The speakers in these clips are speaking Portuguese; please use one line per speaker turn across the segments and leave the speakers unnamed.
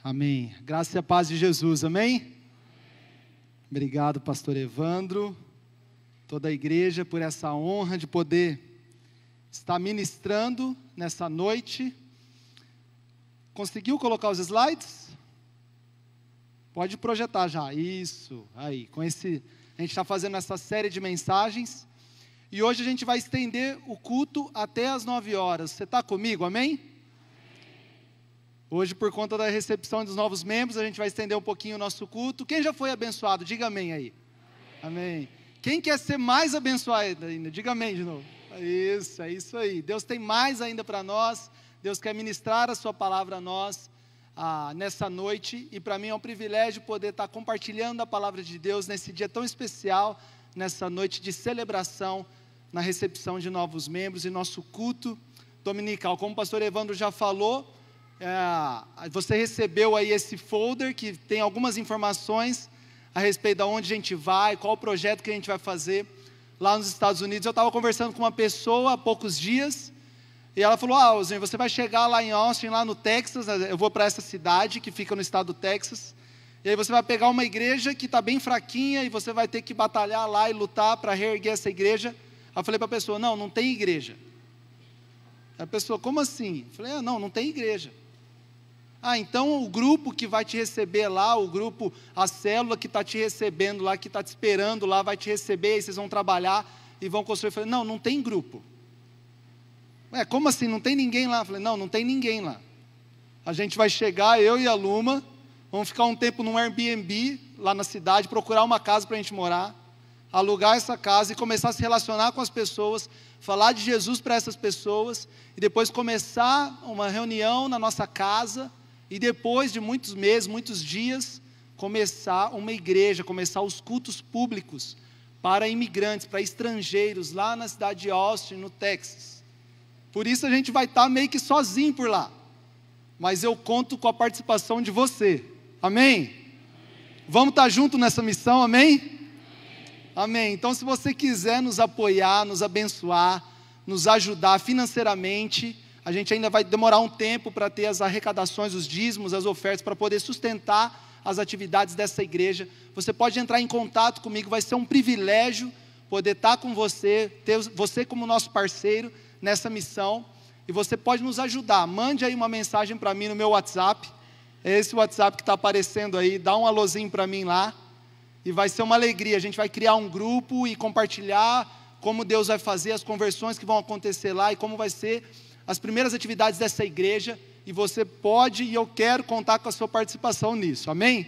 Amém. Graça e a paz de Jesus, amém? Obrigado, pastor Evandro, toda a igreja, por essa honra de poder estar ministrando nessa noite. Conseguiu colocar os slides? Pode projetar já, isso, aí. A gente está fazendo essa série de mensagens, e hoje a gente vai estender o culto até as 9 horas. Você está comigo, amém? Hoje, por conta da recepção dos novos membros, a gente vai estender um pouquinho o nosso culto. Quem já foi abençoado? Diga amém aí. Amém. Quem quer ser mais abençoado ainda? Diga amém de novo. Isso, é isso aí. Deus tem mais ainda para nós. Deus quer ministrar a sua palavra a nós nessa noite. E para mim é um privilégio poder estar compartilhando a palavra de Deus nesse dia tão especial, nessa noite de celebração, na recepção de novos membros e nosso culto dominical. Como o pastor Evandro já falou, você recebeu aí esse folder que tem algumas informações a respeito de onde a gente vai, qual o projeto que a gente vai fazer lá nos Estados Unidos. Eu estava conversando com uma pessoa há poucos dias, e ela falou: Zinho, você vai chegar lá em Austin, lá no Texas. Eu vou para essa cidade que fica no estado do Texas, e aí você vai pegar uma igreja que está bem fraquinha, e você vai ter que batalhar lá e lutar para reerguer essa igreja. Eu falei para a pessoa: não tem igreja. A pessoa: como assim? Eu falei: não tem igreja. Então o grupo que vai te receber lá, a célula que está te recebendo lá, que está te esperando lá, vai te receber, e vocês vão trabalhar e vão construir. Eu falei: não tem grupo. Como assim, não tem ninguém lá? Eu falei: não tem ninguém lá. A gente vai chegar, eu e a Luma, vamos ficar um tempo num Airbnb, lá na cidade, procurar uma casa para a gente morar, alugar essa casa e começar a se relacionar com as pessoas, falar de Jesus para essas pessoas, e depois começar uma reunião na nossa casa, e depois de muitos meses, muitos dias, começar uma igreja, começar os cultos públicos para imigrantes, para estrangeiros, lá na cidade de Austin, no Texas. Por isso a gente vai estar meio que sozinho por lá, mas eu conto com a participação de você, amém? Vamos estar juntos nessa missão, amém? Amém. Então, se você quiser nos apoiar, nos abençoar, nos ajudar financeiramente, a gente ainda vai demorar um tempo para ter as arrecadações, os dízimos, as ofertas, para poder sustentar as atividades dessa igreja. Você pode entrar em contato comigo, vai ser um privilégio poder estar com você, ter você como nosso parceiro nessa missão, e você pode nos ajudar. Mande aí uma mensagem para mim no meu WhatsApp, é esse WhatsApp que está aparecendo aí, dá um alôzinho para mim lá, e vai ser uma alegria. A gente vai criar um grupo e compartilhar como Deus vai fazer, as conversões que vão acontecer lá, e como vai ser as primeiras atividades dessa igreja, e você pode, e eu quero contar com a sua participação nisso, amém?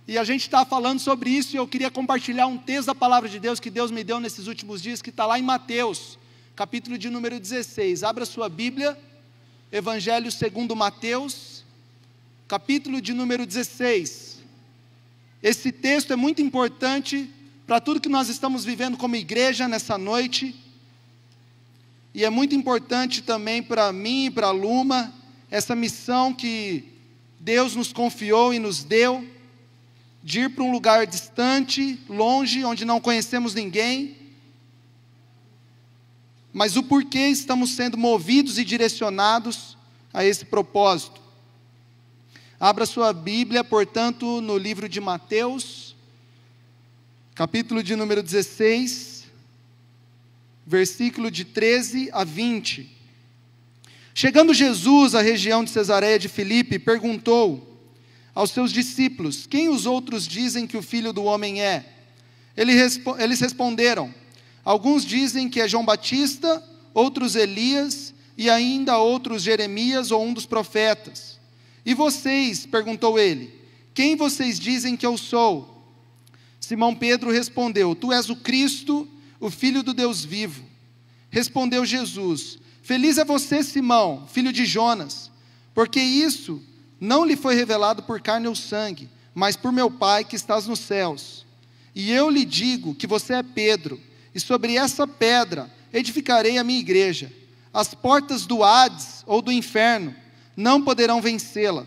E a gente está falando sobre isso, e eu queria compartilhar um texto da palavra de Deus, que Deus me deu nesses últimos dias, que está lá em Mateus, capítulo de número 16, abra sua Bíblia, Evangelho segundo Mateus, capítulo de número 16, esse texto é muito importante, para tudo que nós estamos vivendo como igreja nessa noite, e é muito importante também para mim e para a Luma, essa missão que Deus nos confiou e nos deu, de ir para um lugar distante, longe, onde não conhecemos ninguém, mas o porquê estamos sendo movidos e direcionados a esse propósito. Abra sua Bíblia, portanto, no livro de Mateus, capítulo de número 16, versículo de 13 a 20. Chegando Jesus à região de Cesareia de Filipe, perguntou aos seus discípulos: quem os outros dizem que o Filho do Homem é? Eles responderam: alguns dizem que é João Batista, outros Elias, e ainda outros Jeremias ou um dos profetas. E vocês, perguntou ele, quem vocês dizem que eu sou? Simão Pedro respondeu: tu és o Cristo, o Filho do Deus vivo. Respondeu Jesus: feliz é você, Simão, filho de Jonas, porque isso não lhe foi revelado por carne ou sangue, mas por meu Pai que estás nos céus. E eu lhe digo que você é Pedro, e sobre essa pedra edificarei a minha igreja. As portas do Hades ou do inferno não poderão vencê-la.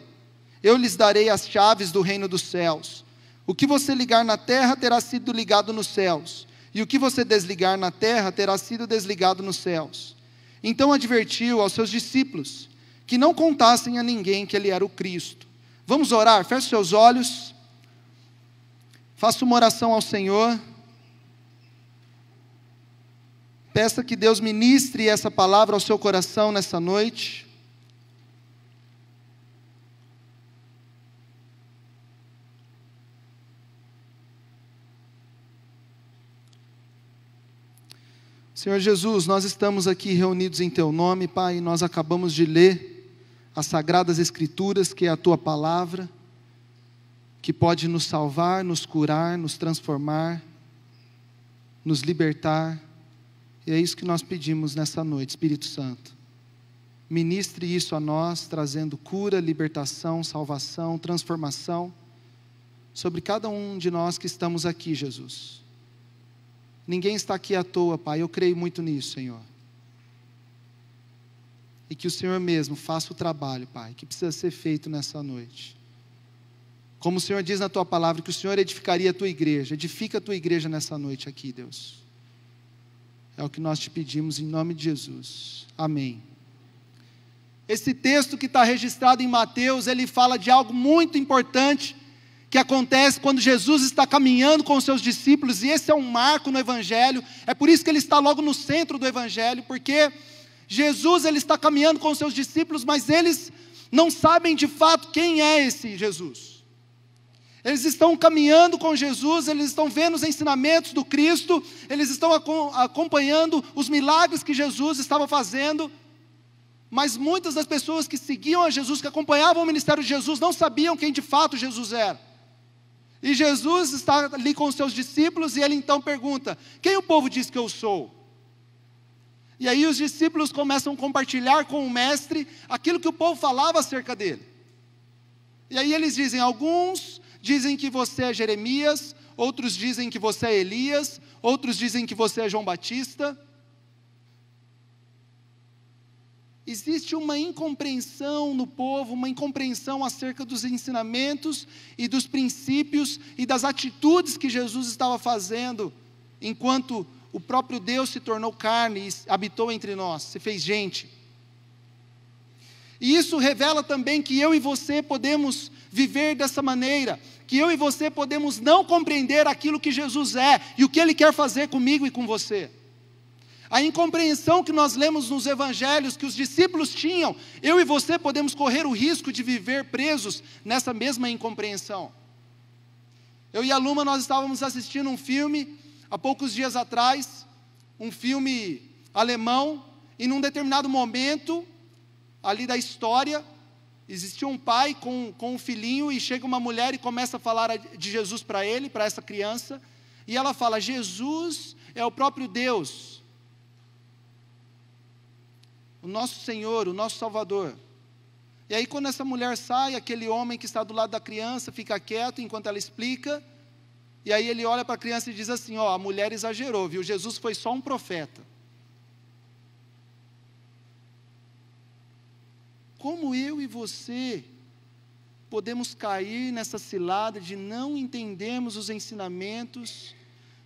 Eu lhes darei as chaves do reino dos céus. O que você ligar na terra terá sido ligado nos céus, e o que você desligar na terra terá sido desligado nos céus. Então advertiu aos seus discípulos que não contassem a ninguém que ele era o Cristo. Vamos orar, feche seus olhos, faça uma oração ao Senhor, peça que Deus ministre essa palavra ao seu coração nessa noite. Senhor Jesus, nós estamos aqui reunidos em Teu nome, Pai, e nós acabamos de ler as Sagradas Escrituras, que é a Tua palavra, que pode nos salvar, nos curar, nos transformar, nos libertar, e é isso que nós pedimos nessa noite, Espírito Santo. Ministre isso a nós, trazendo cura, libertação, salvação, transformação, sobre cada um de nós que estamos aqui, Jesus. Ninguém está aqui à toa, Pai, eu creio muito nisso, Senhor. E que o Senhor mesmo faça o trabalho, Pai, que precisa ser feito nessa noite. Como o Senhor diz na Tua palavra, que o Senhor edificaria a Tua igreja, edifica a Tua igreja nessa noite aqui, Deus. É o que nós te pedimos em nome de Jesus. Amém. Esse texto que está registrado em Mateus, ele fala de algo muito importante, que acontece quando Jesus está caminhando com os seus discípulos, e esse é um marco no Evangelho, é por isso que ele está logo no centro do Evangelho, porque Jesus ele está caminhando com os seus discípulos, mas eles não sabem de fato quem é esse Jesus. Eles estão caminhando com Jesus, eles estão vendo os ensinamentos do Cristo, eles estão acompanhando os milagres que Jesus estava fazendo, mas muitas das pessoas que seguiam a Jesus, que acompanhavam o ministério de Jesus, não sabiam quem de fato Jesus era. E Jesus está ali com os seus discípulos, e ele então pergunta: quem o povo diz que eu sou? E aí os discípulos começam a compartilhar com o mestre aquilo que o povo falava acerca dele. E aí eles dizem: alguns dizem que você é Jeremias, outros dizem que você é Elias, outros dizem que você é João Batista. Existe uma incompreensão no povo, uma incompreensão acerca dos ensinamentos e dos princípios e das atitudes que Jesus estava fazendo, enquanto o próprio Deus se tornou carne e habitou entre nós, se fez gente. E isso revela também que eu e você podemos viver dessa maneira, que eu e você podemos não compreender aquilo que Jesus é e o que Ele quer fazer comigo e com você. A incompreensão que nós lemos nos evangelhos, que os discípulos tinham, eu e você podemos correr o risco de viver presos nessa mesma incompreensão. Eu e a Luma, nós estávamos assistindo um filme, há poucos dias atrás, um filme alemão, e num determinado momento, ali da história, existia um pai com um filhinho, e chega uma mulher e começa a falar de Jesus para ele, para essa criança, e ela fala: Jesus é o próprio Deus, o nosso Senhor, o nosso Salvador. E aí quando essa mulher sai, aquele homem que está do lado da criança fica quieto enquanto ela explica, e aí ele olha para a criança e diz assim: ó, a mulher exagerou, viu? Jesus foi só um profeta. Como eu e você podemos cair nessa cilada de não entendermos os ensinamentos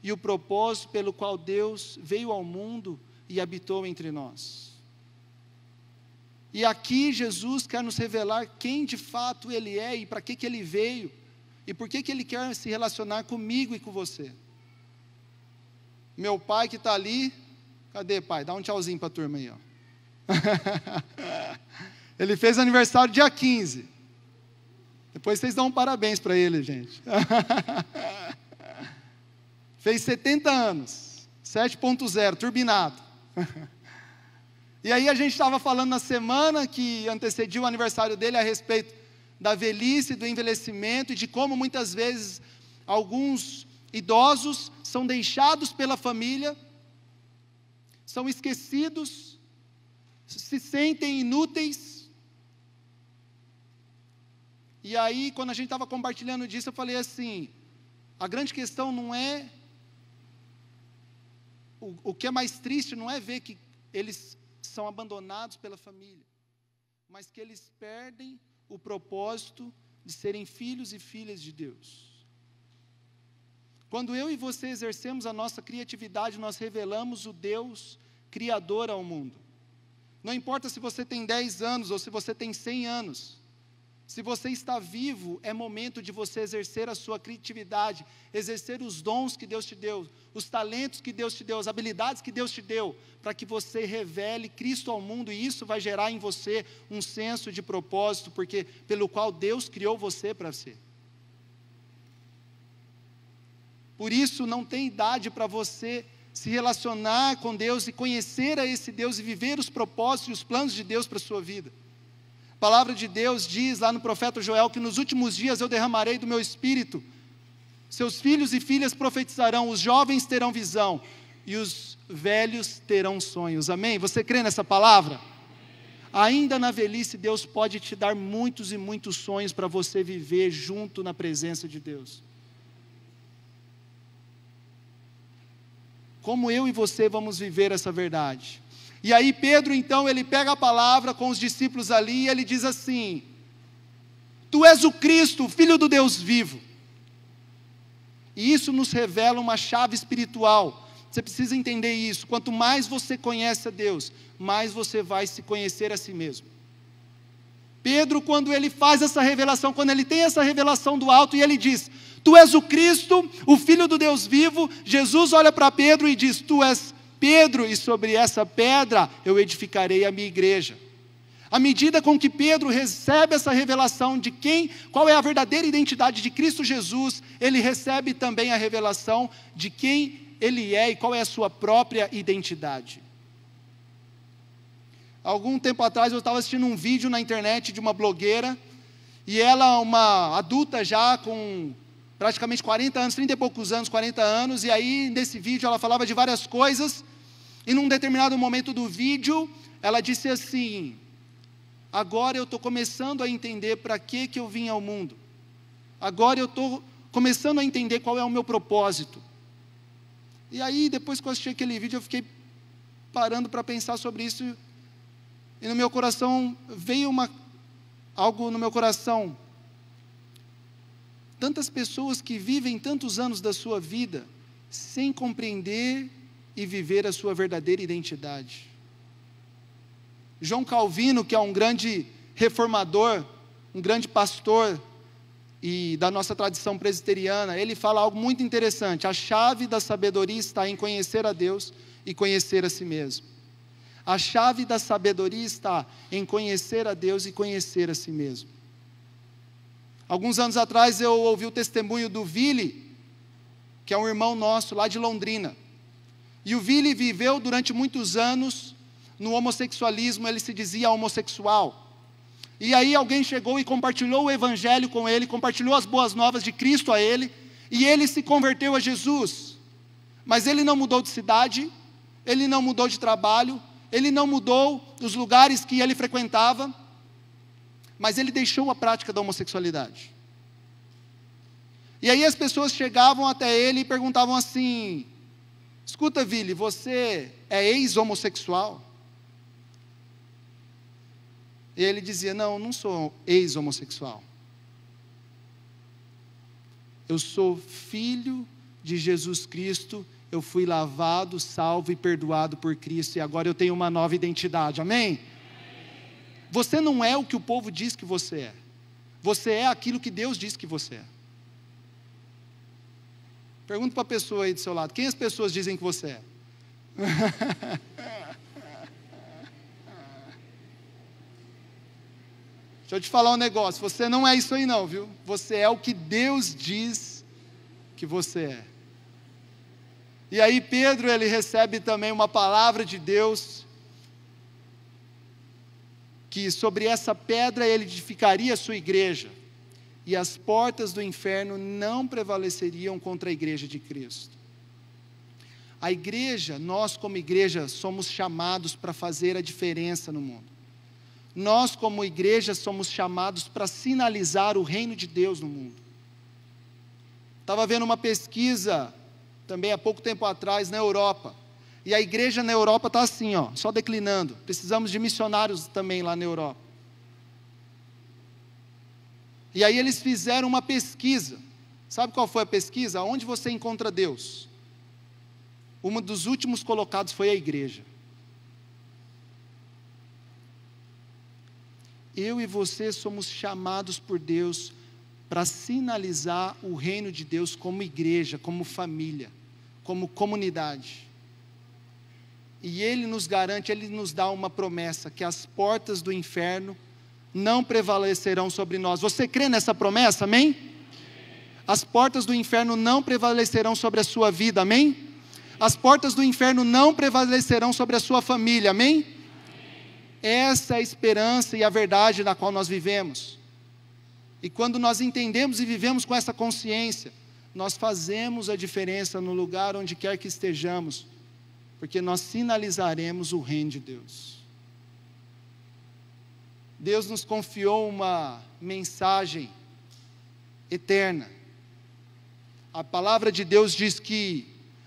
e o propósito pelo qual Deus veio ao mundo e habitou entre nós? E aqui Jesus quer nos revelar quem de fato Ele é e para que Ele veio, e por que Ele quer se relacionar comigo e com você. Meu pai que está ali, cadê, pai? Dá um tchauzinho para a turma aí, ó. Ele fez aniversário dia 15, depois vocês dão um parabéns para ele, gente. Fez 70 anos, 7.0, turbinado. E aí a gente estava falando na semana que antecedia o aniversário dele a respeito da velhice, do envelhecimento, e de como muitas vezes alguns idosos são deixados pela família, são esquecidos, se sentem inúteis. E aí quando a gente estava compartilhando disso, eu falei assim: a grande questão não é, o que é mais triste não é ver que eles são abandonados pela família, mas que eles perdem o propósito de serem filhos e filhas de Deus. Quando eu e você exercemos a nossa criatividade, nós revelamos o Deus Criador ao mundo. Não importa se você tem 10 anos ou se você tem 100 anos, Se você está vivo, é momento de você exercer a sua criatividade, exercer os dons que Deus te deu, os talentos que Deus te deu, as habilidades que Deus te deu, para que você revele Cristo ao mundo, e isso vai gerar em você um senso de propósito, porque pelo qual Deus criou você para ser. Por isso, não tem idade para você se relacionar com Deus e conhecer a esse Deus e viver os propósitos e os planos de Deus para a sua vida. A palavra de Deus diz lá no profeta Joel que nos últimos dias eu derramarei do meu espírito, seus filhos e filhas profetizarão, os jovens terão visão e os velhos terão sonhos. Amém? Você crê nessa palavra? Ainda na velhice Deus pode te dar muitos e muitos sonhos para você viver junto na presença de Deus. Como eu e você vamos viver essa verdade? E aí Pedro, então, ele pega a palavra com os discípulos ali, e ele diz assim: Tu és o Cristo, o Filho do Deus vivo. E isso nos revela uma chave espiritual. Você precisa entender isso. Quanto mais você conhece a Deus, mais você vai se conhecer a si mesmo. Pedro, quando ele faz essa revelação, quando ele tem essa revelação do alto, e ele diz: Tu és o Cristo, o Filho do Deus vivo, Jesus olha para Pedro e diz: Tu és Pedro, e sobre essa pedra eu edificarei a minha igreja. À medida com que Pedro recebe essa revelação de qual é a verdadeira identidade de Cristo Jesus, ele recebe também a revelação de quem ele é e qual é a sua própria identidade. Algum tempo atrás eu estava assistindo um vídeo na internet de uma blogueira, e ela, uma adulta já com praticamente 40 anos, 30 e poucos anos, 40 anos, e aí nesse vídeo ela falava de várias coisas, e num determinado momento do vídeo, ela disse assim: agora eu estou começando a entender para que eu vim ao mundo, agora eu estou começando a entender qual é o meu propósito. E aí depois que eu assisti aquele vídeo, eu fiquei parando para pensar sobre isso, e no meu coração veio algo no meu coração. Tantas pessoas que vivem tantos anos da sua vida sem compreender e viver a sua verdadeira identidade. João Calvino, que é um grande reformador, um grande pastor e da nossa tradição presbiteriana, ele fala algo muito interessante: a chave da sabedoria está em conhecer a Deus e conhecer a si mesmo. A chave da sabedoria está em conhecer a Deus e conhecer a si mesmo. Alguns anos atrás eu ouvi o testemunho do Vili, que é um irmão nosso lá de Londrina. E o Vili viveu durante muitos anos no homossexualismo, ele se dizia homossexual. E aí alguém chegou e compartilhou o evangelho com ele, compartilhou as boas novas de Cristo a ele, e ele se converteu a Jesus. Mas ele não mudou de cidade, ele não mudou de trabalho, ele não mudou os lugares que ele frequentava, mas ele deixou a prática da homossexualidade. E aí as pessoas chegavam até ele e perguntavam assim: escuta, Vili, você é ex-homossexual? E ele dizia: não sou ex-homossexual. Eu sou filho de Jesus Cristo, eu fui lavado, salvo e perdoado por Cristo, e agora eu tenho uma nova identidade, amém? Você não é o que o povo diz que você é. Você é aquilo que Deus diz que você é. Pergunta para a pessoa aí do seu lado: quem as pessoas dizem que você é? Deixa eu te falar um negócio: você não é isso aí não, viu? Você é o que Deus diz que você é. E aí Pedro, ele recebe também uma palavra de Deus, que sobre essa pedra ele edificaria a sua igreja, e as portas do inferno não prevaleceriam contra a igreja de Cristo. A igreja, nós como igreja, somos chamados para fazer a diferença no mundo. Nós como igreja somos chamados para sinalizar o reino de Deus no mundo. Estava vendo uma pesquisa, também há pouco tempo atrás, na Europa, e a igreja na Europa está assim, só declinando. Precisamos de missionários também lá na Europa. E aí eles fizeram uma pesquisa. Sabe qual foi a pesquisa? Onde você encontra Deus? Um dos últimos colocados foi a igreja. Eu e você somos chamados por Deus para sinalizar o reino de Deus como igreja, como família, como comunidade. E Ele nos garante, Ele nos dá uma promessa, que as portas do inferno não prevalecerão sobre nós. Você crê nessa promessa, amém? As portas do inferno não prevalecerão sobre a sua vida, amém? As portas do inferno não prevalecerão sobre a sua família, amém? Essa é a esperança e a verdade na qual nós vivemos. E quando nós entendemos e vivemos com essa consciência, nós fazemos a diferença no lugar onde quer que estejamos, porque nós sinalizaremos o reino de Deus. Deus nos confiou uma mensagem eterna. A palavra de Deus diz que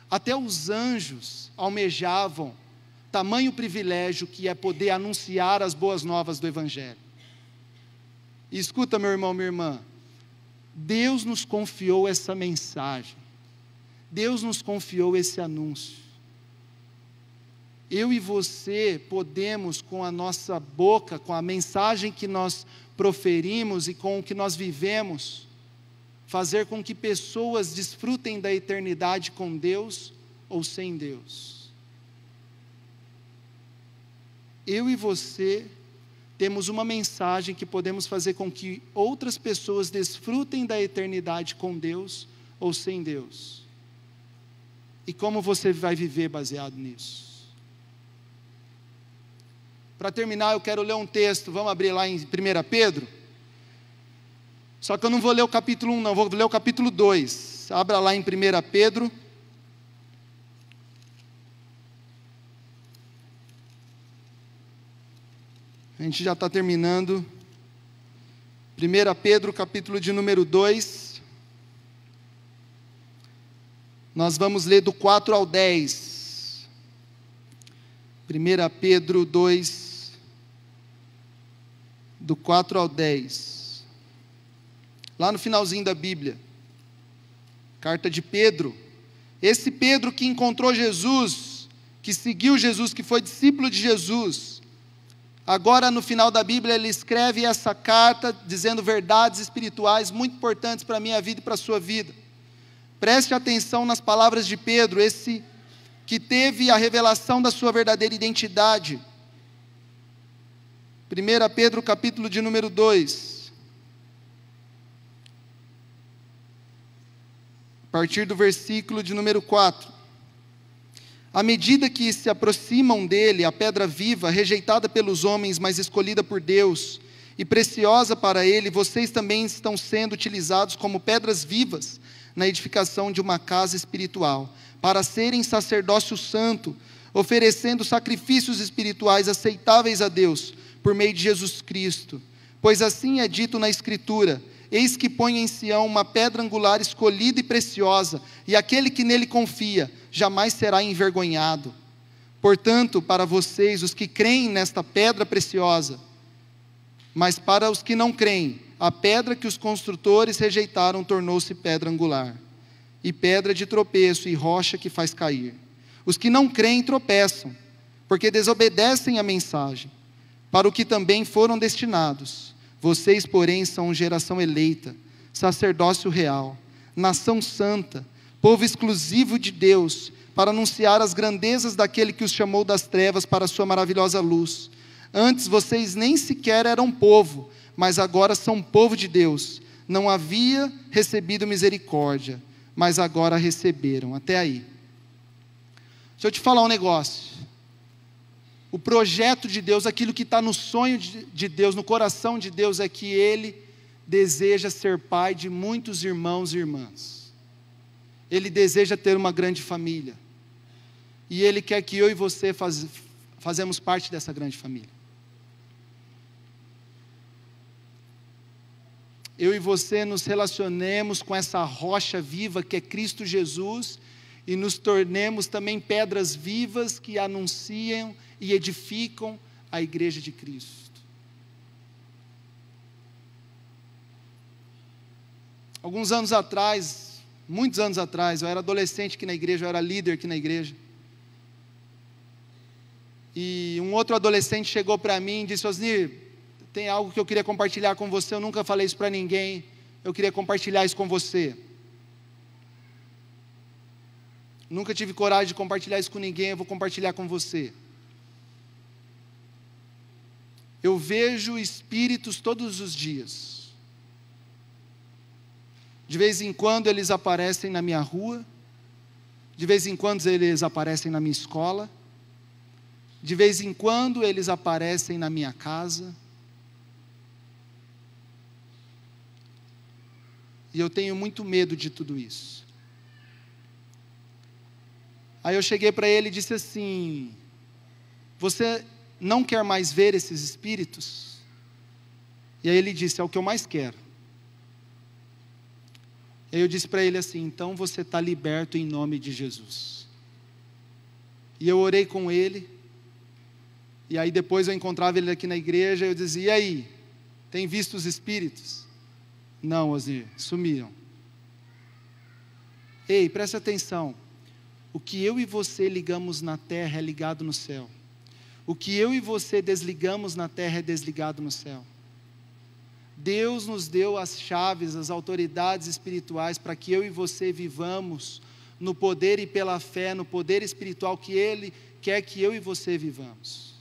até os anjos almejavam tamanho privilégio que é poder anunciar as boas novas do Evangelho. E escuta, meu irmão, minha irmã, Deus nos confiou essa mensagem, Deus nos confiou esse anúncio. Eu e você podemos, com a nossa boca, com a mensagem que nós proferimos e com o que nós vivemos, fazer com que pessoas desfrutem da eternidade com Deus ou sem Deus. Eu e você temos uma mensagem que podemos fazer com que outras pessoas desfrutem da eternidade com Deus ou sem Deus. E como você vai viver baseado nisso? Para terminar, eu quero ler um texto, vamos abrir lá em 1 Pedro. Só que eu não vou ler o capítulo 1 não, vou ler o capítulo 2. Abra lá em 1 Pedro. A gente já está terminando. 1 Pedro, capítulo de número 2. Nós vamos ler do 4 ao 10. 1 Pedro 2, do 4 ao 10. Lá no finalzinho da Bíblia. Carta de Pedro. Esse Pedro que encontrou Jesus, que seguiu Jesus, que foi discípulo de Jesus. Agora, no final da Bíblia, ele escreve essa carta, dizendo verdades espirituais muito importantes para a minha vida e para a sua vida. Preste atenção nas palavras de Pedro, esse que teve a revelação da sua verdadeira identidade. 1 Pedro, capítulo de número 2. A partir do versículo de número 4. À medida que se aproximam dele, a pedra viva, rejeitada pelos homens, mas escolhida por Deus, e preciosa para ele, vocês também estão sendo utilizados como pedras vivas na edificação de uma casa espiritual, para serem sacerdócio santo, oferecendo sacrifícios espirituais aceitáveis a Deus, por meio de Jesus Cristo. Pois assim é dito na Escritura: eis que põe em Sião uma pedra angular escolhida e preciosa, e aquele que nele confia jamais será envergonhado. Portanto, para vocês, os que creem nesta pedra preciosa, mas para os que não creem, a pedra que os construtores rejeitaram tornou-se pedra angular, e pedra de tropeço e rocha que faz cair. Os que não creem tropeçam, porque desobedecem a mensagem, para o que também foram destinados. Vocês, porém, são geração eleita, sacerdócio real, nação santa, povo exclusivo de Deus, para anunciar as grandezas daquele que os chamou das trevas para a sua maravilhosa luz. Antes vocês nem sequer eram povo, mas agora são povo de Deus. Não havia recebido misericórdia, mas agora receberam. Até aí. Deixa eu te falar um negócio. O projeto de Deus, aquilo que está no sonho de Deus, no coração de Deus, é que Ele deseja ser pai de muitos irmãos e irmãs. Ele deseja ter uma grande família. E Ele quer que eu e você fazemos parte dessa grande família. Eu e você nos relacionemos com essa rocha viva que é Cristo Jesus e nos tornemos também pedras vivas que anunciam e edificam a igreja de Cristo. Alguns anos atrás, muitos anos atrás, eu era adolescente aqui na igreja, eu era líder aqui na igreja. E um outro adolescente chegou para mim e disse: Osnir, tem algo que eu queria compartilhar com você, eu nunca falei isso para ninguém, eu queria compartilhar isso com você. Nunca tive coragem de compartilhar isso com ninguém, eu vou compartilhar com você. Eu vejo espíritos todos os dias. De vez em quando eles aparecem na minha rua, de vez em quando eles aparecem na minha escola, de vez em quando eles aparecem na minha casa. E eu tenho muito medo de tudo isso. Aí eu cheguei para ele e disse assim: você não quer mais ver esses espíritos? E aí ele disse: é o que eu mais quero. E aí eu disse para ele assim: então você está liberto em nome de Jesus. E eu orei com ele. E aí depois eu encontrava ele aqui na igreja e eu dizia: e aí, tem visto os espíritos? Não, Osir, sumiram. Ei, presta atenção. O que eu e você ligamos na terra é ligado no céu. O que eu e você desligamos na terra é desligado no céu. Deus nos deu as chaves, as autoridades espirituais para que eu e você vivamos no poder e pela fé, no poder espiritual que Ele quer que eu e você vivamos.